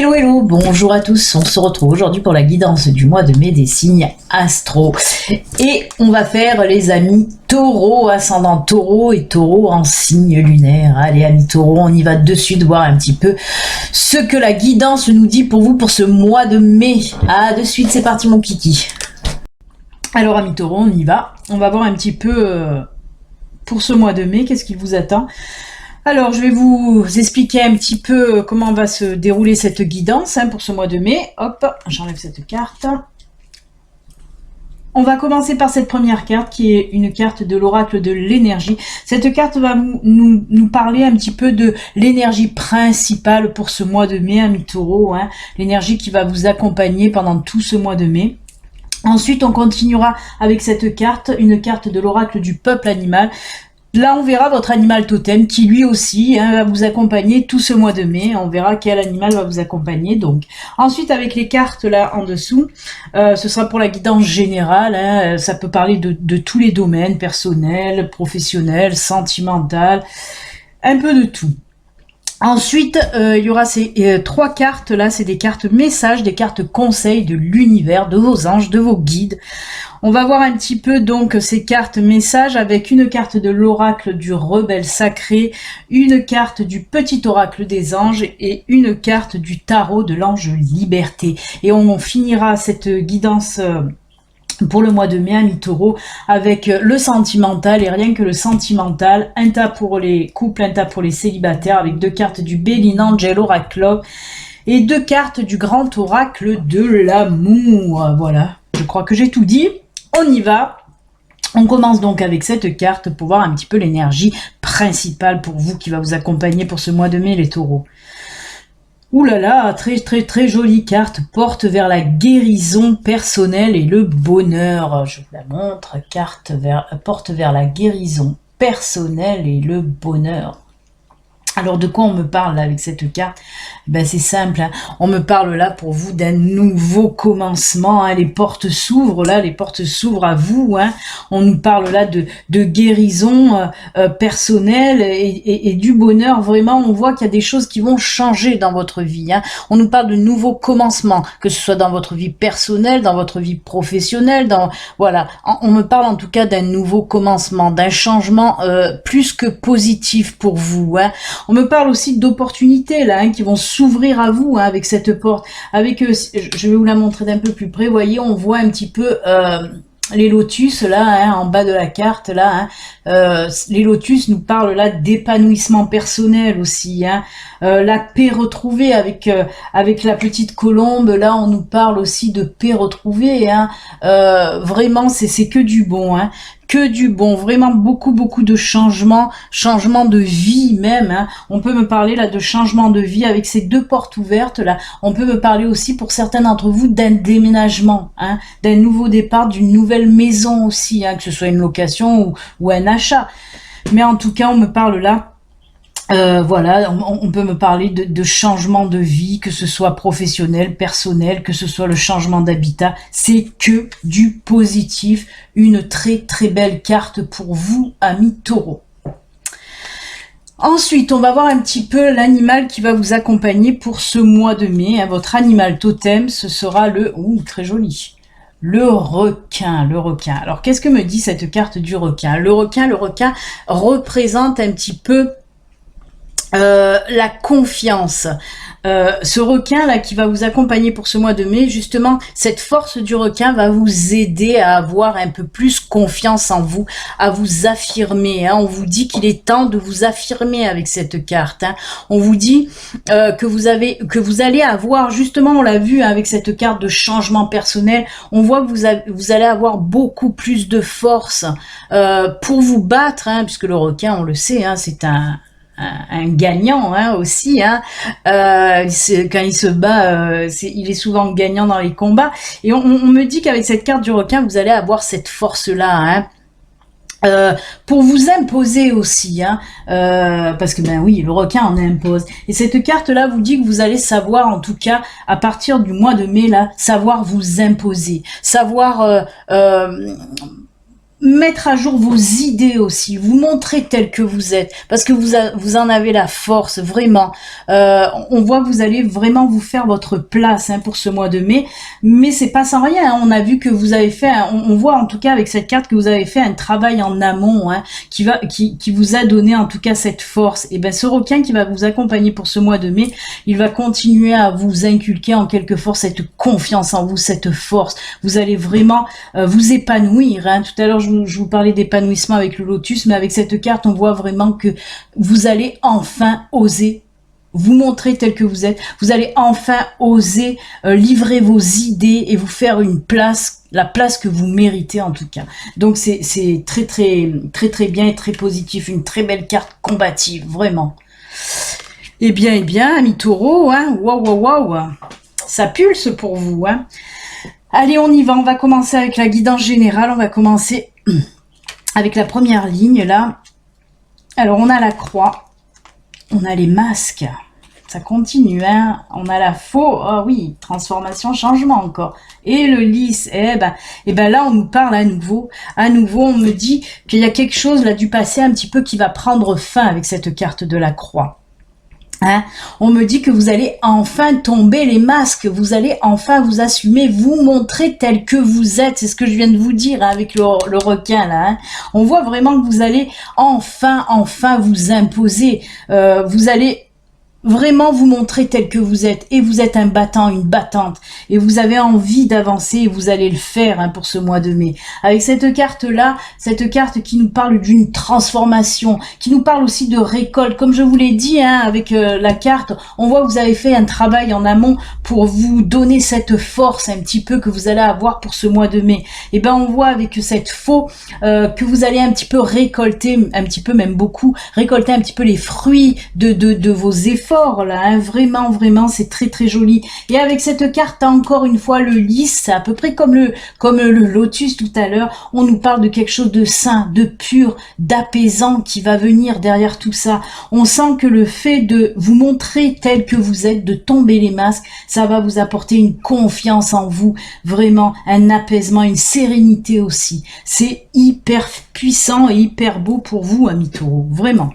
Hello hello, bonjour à tous, on se retrouve aujourd'hui pour la guidance du mois de mai des signes astro. Et on va faire les amis taureau, ascendant taureau et taureau en signe lunaire. Allez amis taureau, on y va de suite voir un petit peu ce que la guidance nous dit pour vous pour ce mois de mai. Ah, de suite, c'est parti mon kiki. Alors amis taureau, on y va. On va voir un petit peu pour ce mois de mai, qu'est-ce qui vous attend. Alors, je vais vous expliquer un petit peu comment va se dérouler cette guidance pour ce mois de mai. Hop, j'enlève cette carte. On va commencer par cette première carte qui est une carte de l'oracle de l'énergie. Cette carte va nous parler un petit peu de l'énergie principale pour ce mois de mai, amis taureaux. L'énergie qui va vous accompagner pendant tout ce mois de mai. Ensuite, on continuera avec cette carte, une carte de l'oracle du peuple animal. Là, on verra votre animal totem qui, lui aussi, va vous accompagner tout ce mois de mai. On verra quel animal va vous accompagner. Donc, ensuite, avec les cartes là en dessous, ce sera pour la guidance générale. Ça peut parler de tous les domaines, personnel, professionnel, sentimental, un peu de tout. Ensuite, il y aura ces trois cartes là, c'est des cartes messages, des cartes conseils de l'univers, de vos anges, de vos guides. On va voir un petit peu donc ces cartes messages avec une carte de l'oracle du rebelle sacré, une carte du petit oracle des anges et une carte du tarot de l'ange liberté. Et on finira cette guidance pour le mois de mai, amis taureaux, avec le sentimental, et rien que le sentimental, un tas pour les couples, un tas pour les célibataires, avec deux cartes du Bellin Angel Oracle et deux cartes du grand oracle de l'amour. Voilà, je crois que j'ai tout dit. On y va. On commence donc avec cette carte pour voir un petit peu l'énergie principale pour vous qui va vous accompagner pour ce mois de mai, les taureaux. Ouh là là, très jolie carte, porte vers la guérison personnelle et le bonheur. Je vous la montre, porte vers la guérison personnelle et le bonheur. Alors de quoi on me parle là avec cette carte? Ben c'est simple, on me parle là pour vous d'un nouveau commencement, les portes s'ouvrent là, les portes s'ouvrent à vous, on nous parle là de guérison personnelle et du bonheur. Vraiment, on voit qu'il y a des choses qui vont changer dans votre vie, on nous parle de nouveaux commencements, que ce soit dans votre vie personnelle, dans votre vie professionnelle, voilà, on me parle en tout cas d'un nouveau commencement, d'un changement plus que positif pour vous, On me parle aussi d'opportunités là, qui vont s'ouvrir à vous avec cette porte. Avec, je vais vous la montrer d'un peu plus près. Vous voyez, on voit un petit peu les lotus là, en bas de la carte là. Les lotus nous parlent là d'épanouissement personnel aussi. La paix retrouvée avec la petite colombe. Là, on nous parle aussi de paix retrouvée. Vraiment, c'est que du bon. Que du bon, vraiment beaucoup de changements de vie même. On peut me parler là de changement de vie avec ces deux portes ouvertes là. On peut me parler aussi pour certains d'entre vous d'un déménagement, d'un nouveau départ, d'une nouvelle maison aussi, que ce soit une location ou un achat. Mais en tout cas, on me parle là. Voilà, on peut me parler de changement de vie, que ce soit professionnel, personnel, que ce soit le changement d'habitat. C'est que du positif. Une très belle carte pour vous, amis taureaux. Ensuite, on va voir un petit peu l'animal qui va vous accompagner pour ce mois de mai. Votre animal totem, ce sera le... Ouh, très joli. Le requin. Alors, qu'est-ce que me dit cette carte du requin? Le requin représente un petit peu la confiance. Ce requin là qui va vous accompagner pour ce mois de mai, justement, cette force du requin va vous aider à avoir un peu plus confiance en vous, à vous affirmer. On vous dit qu'il est temps de vous affirmer avec cette carte. On vous dit que vous allez avoir, justement, on l'a vu avec cette carte de changement personnel, on voit que vous allez avoir beaucoup plus de force pour vous battre, puisque le requin, on le sait, c'est un gagnant aussi, quand il se bat, il est souvent gagnant dans les combats, et on me dit qu'avec cette carte du requin, vous allez avoir cette force-là, pour vous imposer aussi, parce que ben oui, le requin en impose. Et cette carte-là vous dit que vous allez savoir, en tout cas, à partir du mois de mai là, savoir vous imposer, savoir mettre à jour vos idées aussi, vous montrer tel que vous êtes, parce que vous en avez la force, vraiment. On voit que vous allez vraiment vous faire votre place pour ce mois de mai, mais c'est pas sans rien, hein. On a vu que vous avez fait, on voit en tout cas avec cette carte que vous avez fait un travail en amont, hein, qui vous a donné en tout cas cette force. Et ben ce requin qui va vous accompagner pour ce mois de mai, il va continuer à vous inculquer en quelque sorte cette confiance en vous, cette force. Vous allez vraiment vous épanouir, hein. Tout à l'heure je vous parlais d'épanouissement avec le lotus, mais avec cette carte, on voit vraiment que vous allez enfin oser vous montrer tel que vous êtes. Vous allez enfin oser livrer vos idées et vous faire une place, la place que vous méritez en tout cas. Donc c'est très bien et très positif. Une très belle carte combative, vraiment. Eh bien, amis taureaux, hein, waouh, ça pulse pour vous, hein. Allez, on y va, on va commencer avec la guidance générale, on va commencer avec la première ligne, là. Alors, on a la croix, on a les masques, ça continue, hein. On a la faux, oh oui, transformation, changement encore. Et le lys, eh ben là, on nous parle à nouveau, on me dit qu'il y a quelque chose là du passé un petit peu qui va prendre fin avec cette carte de la croix. Hein, on me dit que vous allez enfin tomber les masques, vous allez enfin vous assumer, vous montrer tel que vous êtes. C'est ce que je viens de vous dire, hein, avec le requin là. Hein. On voit vraiment que vous allez enfin vous imposer. Vous allez vraiment vous montrer tel que vous êtes, et vous êtes un battant, une battante, et vous avez envie d'avancer, et vous allez le faire, hein, pour ce mois de mai. Avec cette carte-là, cette carte qui nous parle d'une transformation, qui nous parle aussi de récolte, comme je vous l'ai dit, hein, avec la carte, on voit que vous avez fait un travail en amont pour vous donner cette force un petit peu que vous allez avoir pour ce mois de mai. Et ben on voit avec cette faux que vous allez un petit peu récolter, un petit peu même beaucoup, récolter un petit peu les fruits de vos efforts, là, hein. Vraiment, c'est très joli. Et avec cette carte, encore une fois, le lys, c'est à peu près comme le lotus tout à l'heure. On nous parle de quelque chose de sain, de pur, d'apaisant qui va venir derrière tout ça. On sent que le fait de vous montrer tel que vous êtes, de tomber les masques, ça va vous apporter une confiance en vous, vraiment un apaisement, une sérénité aussi. C'est hyper puissant et hyper beau pour vous, amis taureaux, vraiment.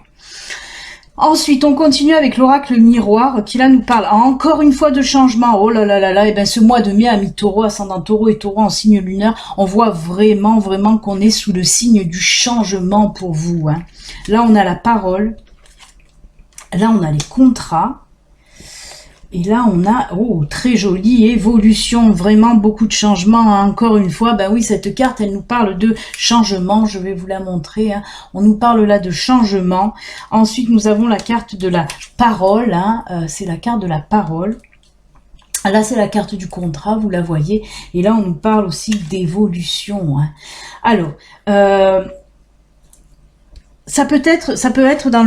Ensuite, on continue avec l'oracle miroir qui là nous parle encore une fois de changement. Oh là là là là, et ben ce mois de mai, amis taureau, ascendant taureau et taureau en signe lunaire, on voit vraiment qu'on est sous le signe du changement pour vous. Hein. Là, on a la parole. Là, on a les contrats. Et là, on a, oh, très jolie évolution, vraiment beaucoup de changements, hein. Encore une fois, ben oui, cette carte, elle nous parle de changement, je vais vous la montrer, hein. On nous parle là de changement. Ensuite, nous avons la carte de la parole, hein. C'est la carte de la parole. Là, c'est la carte du contrat, vous la voyez. Et là, on nous parle aussi d'évolution, hein. Alors, ça peut être dans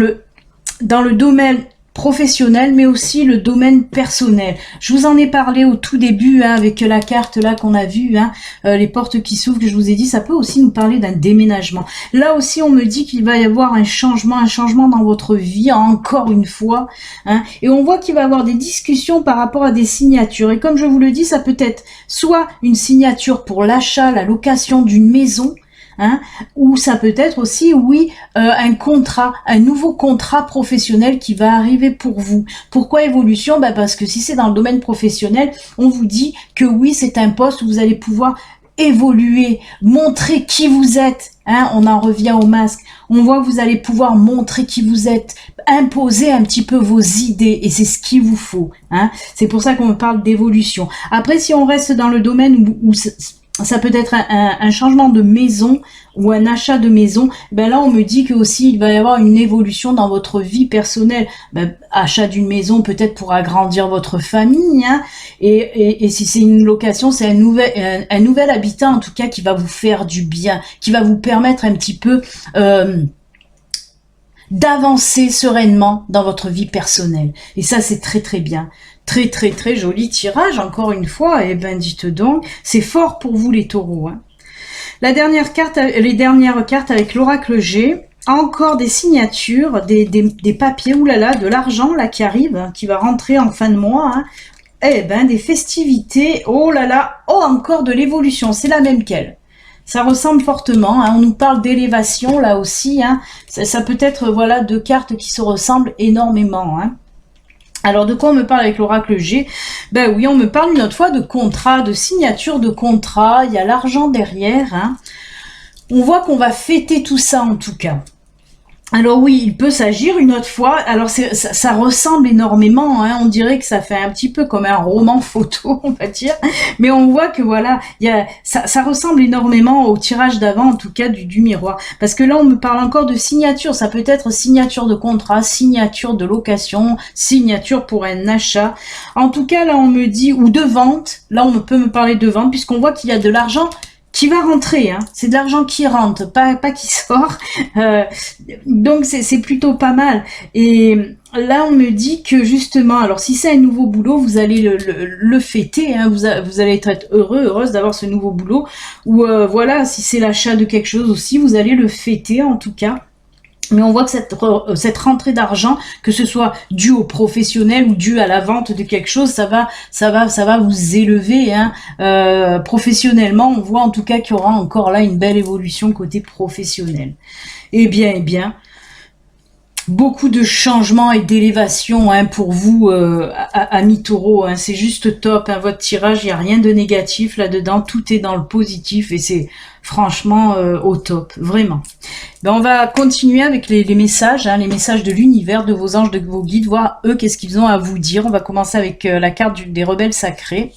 le domaine professionnel, mais aussi le domaine personnel. Je vous en ai parlé au tout début, hein, avec la carte là qu'on a vue, hein, les portes qui s'ouvrent, que je vous ai dit, ça peut aussi nous parler d'un déménagement. Là aussi, on me dit qu'il va y avoir un changement dans votre vie, encore une fois, hein, et on voit qu'il va y avoir des discussions par rapport à des signatures. Et comme je vous le dis, ça peut être soit une signature pour l'achat, la location d'une maison, hein, ou ça peut être aussi, oui, un contrat, un nouveau contrat professionnel qui va arriver pour vous. Pourquoi évolution? Ben parce que si c'est dans le domaine professionnel, on vous dit que oui, c'est un poste où vous allez pouvoir évoluer, montrer qui vous êtes, hein, on en revient au masque, on voit que vous allez pouvoir montrer qui vous êtes, imposer un petit peu vos idées, et c'est ce qu'il vous faut, hein. C'est pour ça qu'on parle d'évolution. Après, si on reste dans le domaine où ça peut être un changement de maison ou un achat de maison, ben là on me dit que aussi il va y avoir une évolution dans votre vie personnelle. Ben, achat d'une maison peut-être pour agrandir votre famille, hein, et si c'est une location, c'est un nouvel habitat en tout cas qui va vous faire du bien, qui va vous permettre un petit peu d'avancer sereinement dans votre vie personnelle. Et ça, c'est très bien. Très joli tirage, encore une fois. Et ben, dites donc, c'est fort pour vous les taureaux, hein. Les dernières cartes avec l'oracle G, encore des signatures, des papiers, oulala, de l'argent là qui arrive, hein, qui va rentrer en fin de mois, hein. Eh ben, des festivités, oh là là, oh, encore de l'évolution, c'est la même qu'elle. Ça ressemble fortement, hein. On nous parle d'élévation là aussi, hein. Ça peut être, voilà, deux cartes qui se ressemblent énormément, hein. Alors, de quoi on me parle avec l'oracle G? Ben oui, on me parle une autre fois de contrat, de signature de contrat. Il y a l'argent derrière, hein. On voit qu'on va fêter tout ça, en tout cas. Alors oui, il peut s'agir une autre fois, alors ça ressemble énormément, hein, on dirait que ça fait un petit peu comme un roman photo, on va dire, mais on voit que voilà, ça ressemble énormément au tirage d'avant, en tout cas du miroir, parce que là on me parle encore de signature, ça peut être signature de contrat, signature de location, signature pour un achat, en tout cas là on me dit, ou de vente, là on peut me parler de vente, puisqu'on voit qu'il y a de l'argent qui va rentrer, hein. C'est de l'argent qui rentre, pas qui sort. Donc c'est plutôt pas mal. Et là, on me dit que justement, alors si c'est un nouveau boulot, vous allez le fêter, hein. Vous allez être heureuse d'avoir ce nouveau boulot. Ou voilà, si c'est l'achat de quelque chose aussi, vous allez le fêter en tout cas. Mais on voit que cette rentrée d'argent, que ce soit dû au professionnel ou dû à la vente de quelque chose, ça va vous élever, hein. Professionnellement, on voit en tout cas qu'il y aura encore là une belle évolution côté professionnel. Eh bien, beaucoup de changements et d'élévation, hein, pour vous, amis taureaux, hein. C'est juste top, hein, votre tirage, il n'y a rien de négatif là-dedans, tout est dans le positif et c'est franchement au top, vraiment. Ben, on va continuer avec les messages, hein, les messages de l'univers, de vos anges, de vos guides, voir eux qu'est-ce qu'ils ont à vous dire. On va commencer avec la carte des rebelles sacrés.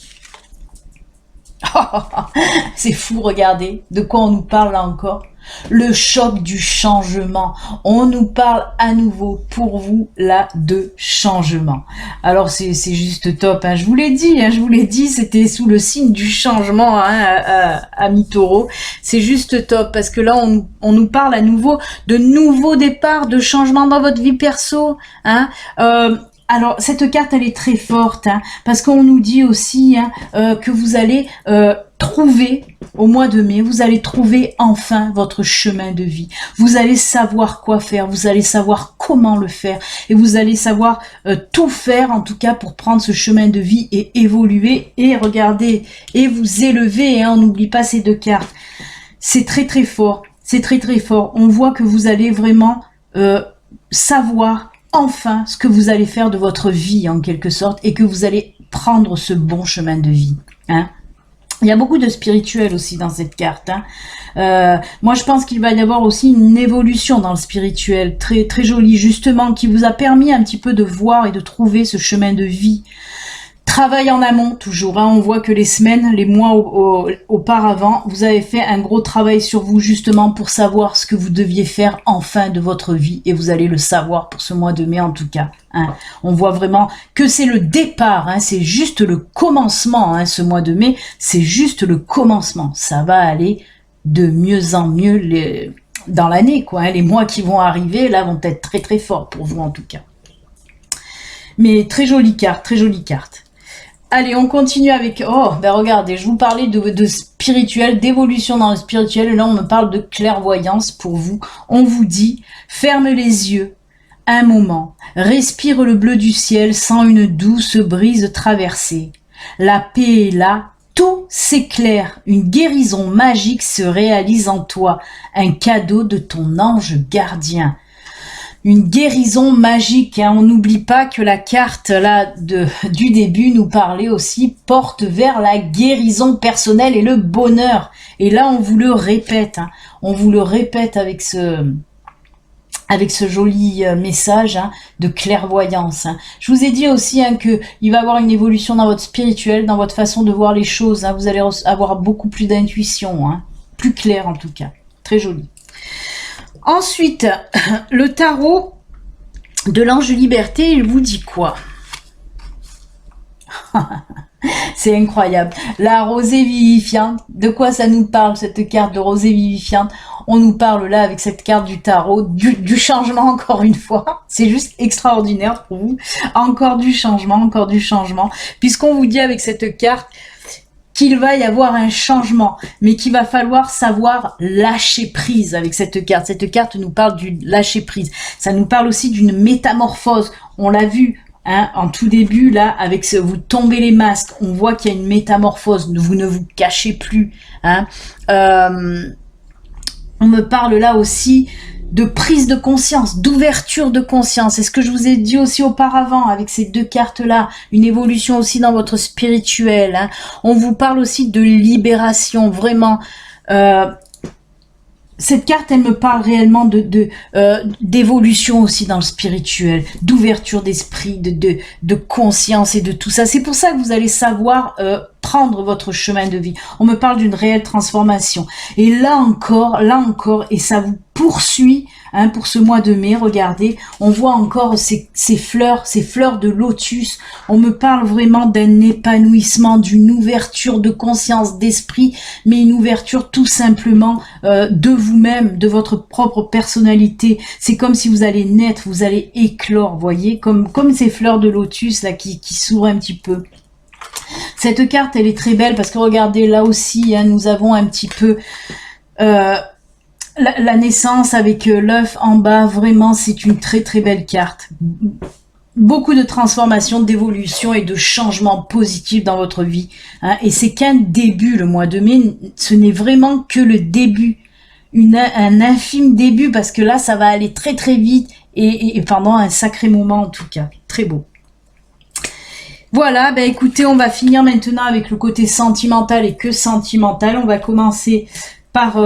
C'est fou, regardez, de quoi on nous parle là encore. Le choc du changement. On nous parle à nouveau pour vous là de changement. Alors c'est juste top, hein. Je vous l'ai dit, c'était sous le signe du changement, hein, à mi-taureau. C'est juste top parce que là on nous parle à nouveau de nouveaux départs, de changements dans votre vie perso, hein. Alors, cette carte, elle est très forte, hein, parce qu'on nous dit aussi, hein, que vous allez trouver, au mois de mai, vous allez trouver enfin votre chemin de vie. Vous allez savoir quoi faire, vous allez savoir comment le faire, et vous allez savoir tout faire, en tout cas, pour prendre ce chemin de vie et évoluer, et regarder, et vous élever, hein, on n'oublie pas ces deux cartes. C'est très très fort, c'est très très fort. On voit que vous allez vraiment savoir enfin ce que vous allez faire de votre vie en quelque sorte et que vous allez prendre ce bon chemin de vie, hein. Il y a beaucoup de spirituel aussi dans cette carte, hein. Moi je pense qu'il va y avoir aussi une évolution dans le spirituel très très jolie justement qui vous a permis un petit peu de voir et de trouver ce chemin de vie. Travail en amont, toujours, hein. On voit que les semaines, les mois auparavant, vous avez fait un gros travail sur vous, justement, pour savoir ce que vous deviez faire enfin de votre vie, et vous allez le savoir pour ce mois de mai, en tout cas, hein. On voit vraiment que c'est le départ, hein. C'est juste le commencement, hein. Ce mois de mai, c'est juste le commencement. Ça va aller de mieux en mieux dans l'année, quoi, hein. Les mois qui vont arriver, là, vont être très très forts pour vous, en tout cas. Mais très jolie carte, très jolie carte. Allez, on continue avec... Oh, ben regardez, je vous parlais de spirituel, d'évolution dans le spirituel. Et là, on me parle de clairvoyance pour vous. On vous dit, ferme les yeux un moment. Respire le bleu du ciel sans une douce brise traversée. La paix est là, tout s'éclaire. Une guérison magique se réalise en toi. Un cadeau de ton ange gardien. Une guérison magique, hein. On n'oublie pas que la carte là du début nous parlait aussi porte vers la guérison personnelle et le bonheur. Et là on vous le répète, hein. On vous le répète avec ce joli message, hein, de clairvoyance, hein. Je vous ai dit aussi, hein, que il va y avoir une évolution dans votre spirituel, dans votre façon de voir les choses, hein. Vous allez avoir beaucoup plus d'intuition, hein, plus clair en tout cas, très joli. Ensuite, le tarot de l'ange liberté, il vous dit quoi? C'est incroyable. La rosée vivifiante, de quoi ça nous parle cette carte de rosée vivifiante? On nous parle là avec cette carte du tarot, du changement encore une fois. C'est juste extraordinaire pour vous. Encore du changement, puisqu'on vous dit avec cette carte qu'il va y avoir un changement, mais qu'il va falloir savoir lâcher prise avec cette carte. Cette carte nous parle du lâcher prise. Ça nous parle aussi d'une métamorphose. On l'a vu hein, en tout début, là, avec vous tombez les masques, on voit qu'il y a une métamorphose, vous ne vous cachez plus, hein. On me parle là aussi de prise de conscience, d'ouverture de conscience. C'est ce que je vous ai dit aussi auparavant avec ces deux cartes-là. Une évolution aussi dans votre spirituel, hein. On vous parle aussi de libération, vraiment. Cette carte, elle me parle réellement d'évolution aussi dans le spirituel, d'ouverture d'esprit, de conscience et de tout ça. C'est pour ça que vous allez savoir prendre votre chemin de vie. On me parle d'une réelle transformation. Et là encore, et ça vous poursuit, hein, pour ce mois de mai. Regardez, on voit encore ces fleurs de lotus. On me parle vraiment d'un épanouissement, d'une ouverture de conscience, d'esprit, mais une ouverture tout simplement de vous-même, de votre propre personnalité. C'est comme si vous allez naître, vous allez éclore, voyez, comme ces fleurs de lotus là qui s'ouvrent un petit peu. Cette carte, elle est très belle parce que regardez, là aussi, hein, nous avons un petit peu la naissance avec l'œuf en bas. Vraiment, c'est une très très belle carte. Beaucoup de transformation, d'évolution et de changements positifs dans votre vie, hein. Et c'est qu'un début, le mois de mai. Ce n'est vraiment que le début, un infime début, parce que là, ça va aller très très vite et pendant un sacré moment en tout cas. Très beau. Voilà, ben écoutez, on va finir maintenant avec le côté sentimental et que sentimental. On va commencer par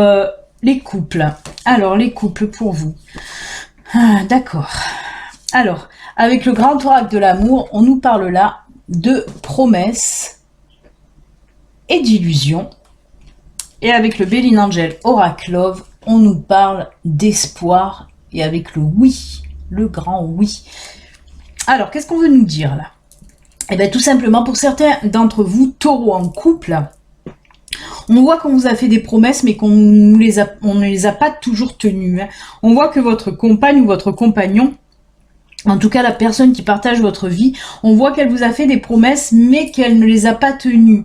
les couples. Alors, les couples pour vous. Ah, d'accord. Alors, avec le grand oracle de l'amour, on nous parle là de promesses et d'illusions. Et avec le Béline Angel Oracle Love, on nous parle d'espoir. Et avec le oui, le grand oui. Alors, qu'est-ce qu'on veut nous dire là? Eh bien, tout simplement, pour certains d'entre vous, taureaux en couple, on voit qu'on vous a fait des promesses, mais on ne les a pas toujours tenues, hein. On voit que votre compagne ou votre compagnon, en tout cas la personne qui partage votre vie, on voit qu'elle vous a fait des promesses, mais qu'elle ne les a pas tenues.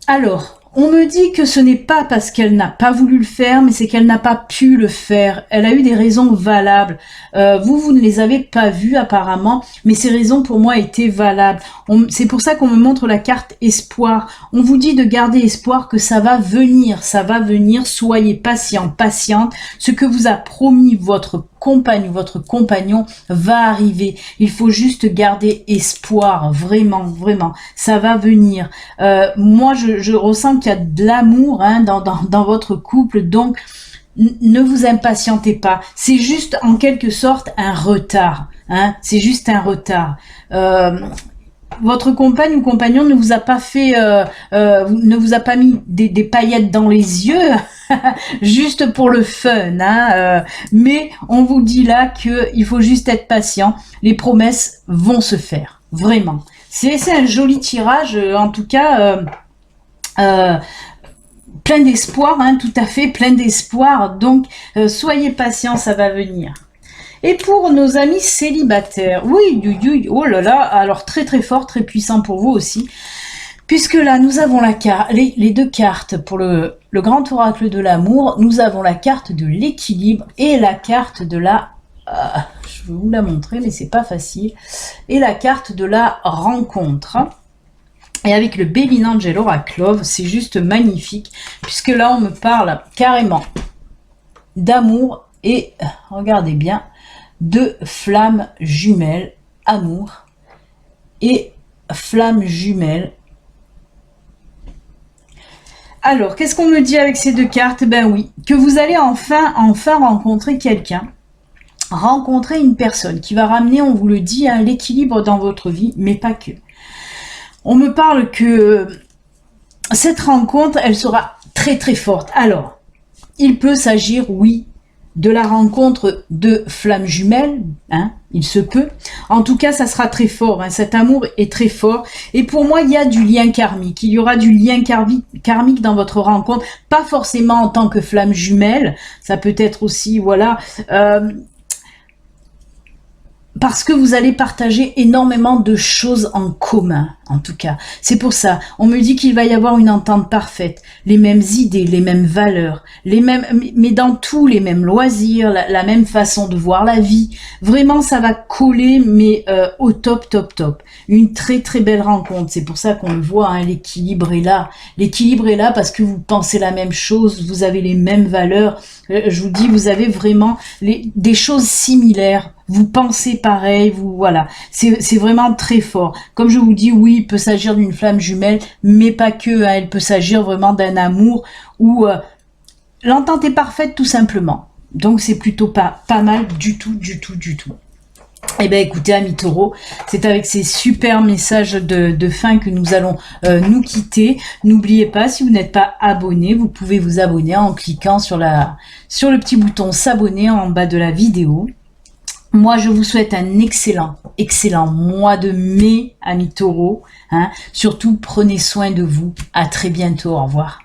Alors, on me dit que ce n'est pas parce qu'elle n'a pas voulu le faire, mais c'est qu'elle n'a pas pu le faire. Elle a eu des raisons valables. Vous ne les avez pas vues apparemment, mais ces raisons pour moi étaient valables. C'est pour ça qu'on me montre la carte espoir. On vous dit de garder espoir que ça va venir. Ça va venir, soyez patient, patiente. Ce que vous a promis votre compagne ou votre compagnon va arriver. Il faut juste garder espoir, vraiment, vraiment. Ça va venir. Moi, je ressens qu'il y a de l'amour, hein, dans votre couple, donc ne vous impatientez pas. C'est juste en quelque sorte un retard, hein. C'est juste un retard. Votre compagne ou compagnon ne vous a pas fait, ne vous a pas mis des paillettes dans les yeux, juste pour le fun, hein. Mais on vous dit là que il faut juste être patient. Les promesses vont se faire, vraiment. C'est un joli tirage, en tout cas. Plein d'espoir, hein, tout à fait, plein d'espoir. Donc, soyez patients, ça va venir. Et pour nos amis célibataires, oui, oh là là, alors très très fort, très puissant pour vous aussi, puisque là, nous avons les deux cartes pour le grand oracle de l'amour. Nous avons la carte de l'équilibre et la carte de la... je vais vous la montrer, mais c'est pas facile. Et la carte de la rencontre. Et avec le Béline Angel Oracle Love, c'est juste magnifique, puisque là, on me parle carrément d'amour et, regardez bien, de flammes jumelles, amour et flammes jumelles. Alors, qu'est-ce qu'on me dit avec ces deux cartes? Ben oui, que vous allez enfin rencontrer quelqu'un, rencontrer une personne qui va ramener, on vous le dit, hein, l'équilibre dans votre vie, mais pas que. On me parle que cette rencontre, elle sera très très forte. Alors, il peut s'agir, oui, de la rencontre de flammes jumelles, hein, il se peut. En tout cas, ça sera très fort, hein, cet amour est très fort. Et pour moi, il y a du lien karmique. Il y aura du lien karmique dans votre rencontre, pas forcément en tant que flamme jumelle. Ça peut être aussi, voilà... parce que vous allez partager énormément de choses en commun, en tout cas. C'est pour ça, on me dit qu'il va y avoir une entente parfaite, les mêmes idées, les mêmes valeurs, les mêmes, mais dans tous les mêmes loisirs, la même façon de voir la vie. Vraiment, ça va coller, mais au top, top, top. Une très, très belle rencontre. C'est pour ça qu'on le voit, hein, l'équilibre est là. L'équilibre est là parce que vous pensez la même chose, vous avez les mêmes valeurs. Je vous dis, vous avez vraiment des choses similaires. Vous pensez pareil, voilà. C'est vraiment très fort. Comme je vous dis, oui, il peut s'agir d'une flamme jumelle, mais pas que. Hein, il peut s'agir vraiment d'un amour où l'entente est parfaite tout simplement. Donc c'est plutôt pas mal du tout, du tout, du tout. Eh bien écoutez, amis taureaux, c'est avec ces super messages de fin que nous allons nous quitter. N'oubliez pas, si vous n'êtes pas abonné, vous pouvez vous abonner en cliquant sur le petit bouton s'abonner en bas de la vidéo. Moi, je vous souhaite un excellent mois de mai, amis taureaux. Hein. Surtout, prenez soin de vous. À très bientôt. Au revoir.